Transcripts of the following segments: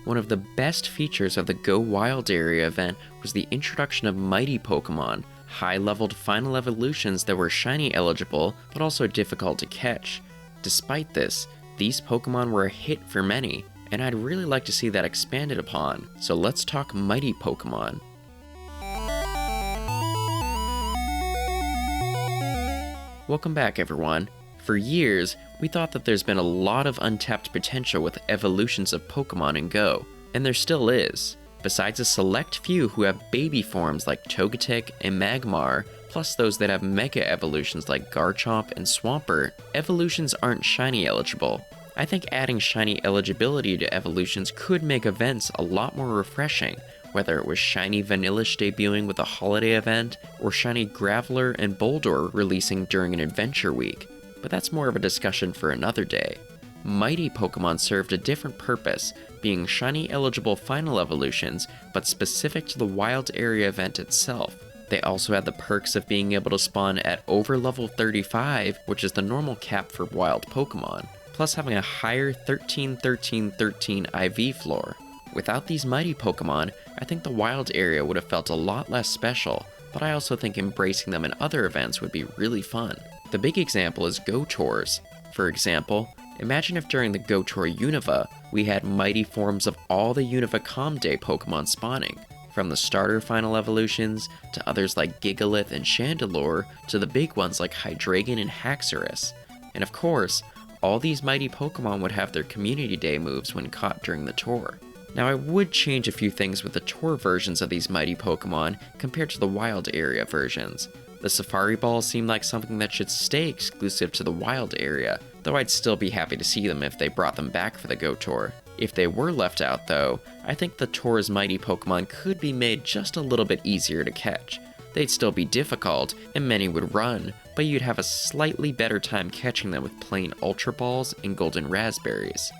One of the best features of the Go Wild Area event was the introduction of mighty Pokémon, high-leveled final evolutions that were shiny eligible but also difficult to catch. Despite this, these Pokémon were a hit for many, and I'd really like to see that expanded upon, so let's talk mighty Pokémon. Welcome back everyone. For years, we thought that there's been a lot of untapped potential with evolutions of Pokémon in Go, and there still is. Besides a select few who have baby forms like Togetic and Magmar, plus those that have mega evolutions like Garchomp and Swampert, evolutions aren't shiny eligible. I think adding shiny eligibility to evolutions could make events a lot more refreshing, whether it was shiny Vanillish debuting with a holiday event, or shiny Graveler and Boldore releasing during an adventure week. But that's more of a discussion for another day. Mighty Pokémon served a different purpose, being shiny eligible final evolutions, but specific to the Wild Area event itself. They also had the perks of being able to spawn at over level 35, which is the normal cap for wild Pokémon, plus having a higher 13-13-13 IV floor. Without these mighty Pokémon, I think the Wild Area would have felt a lot less special, but I also think embracing them in other events would be really fun. The big example is Go Tours. For example, imagine if during the Go Tour Unova, we had mighty forms of all the Unova Calm Day Pokémon spawning, from the starter final evolutions, to others like Gigalith and Chandelure, to the big ones like Hydreigon and Haxorus. And of course, all these mighty Pokémon would have their Community Day moves when caught during the tour. Now I would change a few things with the tour versions of these mighty Pokémon compared to the Wild Area versions. The Safari Balls seem like something that should stay exclusive to the Wild Area, though I'd still be happy to see them if they brought them back for the Go Tour. If they were left out though, I think the tour's mighty Pokémon could be made just a little bit easier to catch. They'd still be difficult, and many would run, but you'd have a slightly better time catching them with plain Ultra Balls and Golden Raspberries.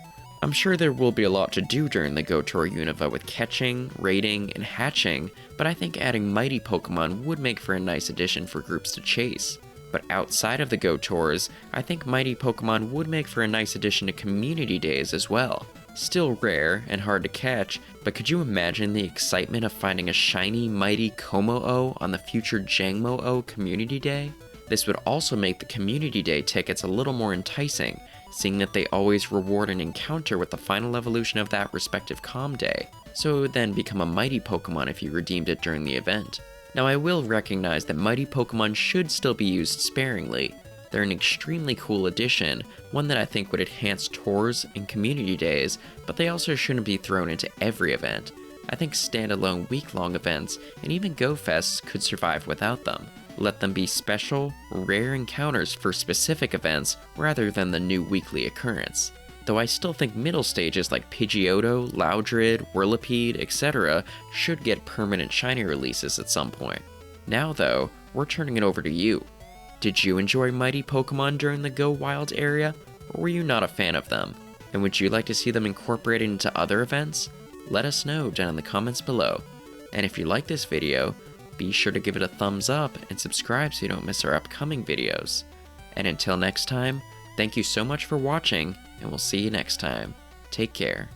I'm sure there will be a lot to do during the Go Tour Unova with catching, raiding, and hatching, but I think adding mighty Pokémon would make for a nice addition for groups to chase. But outside of the Go Tours, I think mighty Pokémon would make for a nice addition to Community Days as well. Still rare and hard to catch, but could you imagine the excitement of finding a shiny mighty Como-O on the future Jangmo-O Community Day? This would also make the Community Day tickets a little more enticing, seeing that they always reward an encounter with the final evolution of that respective Calm Day, so it would then become a mighty Pokémon if you redeemed it during the event. Now I will recognize that mighty Pokémon should still be used sparingly. They're an extremely cool addition, one that I think would enhance tours and community days, but they also shouldn't be thrown into every event. I think standalone week-long events and even Go Fests could survive without them. Let them be special, rare encounters for specific events rather than the new weekly occurrence. Though I still think middle stages like Pidgeotto, Loudred, Whirlipede, etc. should get permanent shiny releases at some point. Now though, we're turning it over to you. Did you enjoy mighty Pokémon during the Go Wild Area, or were you not a fan of them? And would you like to see them incorporated into other events? Let us know down in the comments below. And if you like this video, be sure to give it a thumbs up and subscribe so you don't miss our upcoming videos. And until next time, thank you so much for watching, and we'll see you next time. Take care.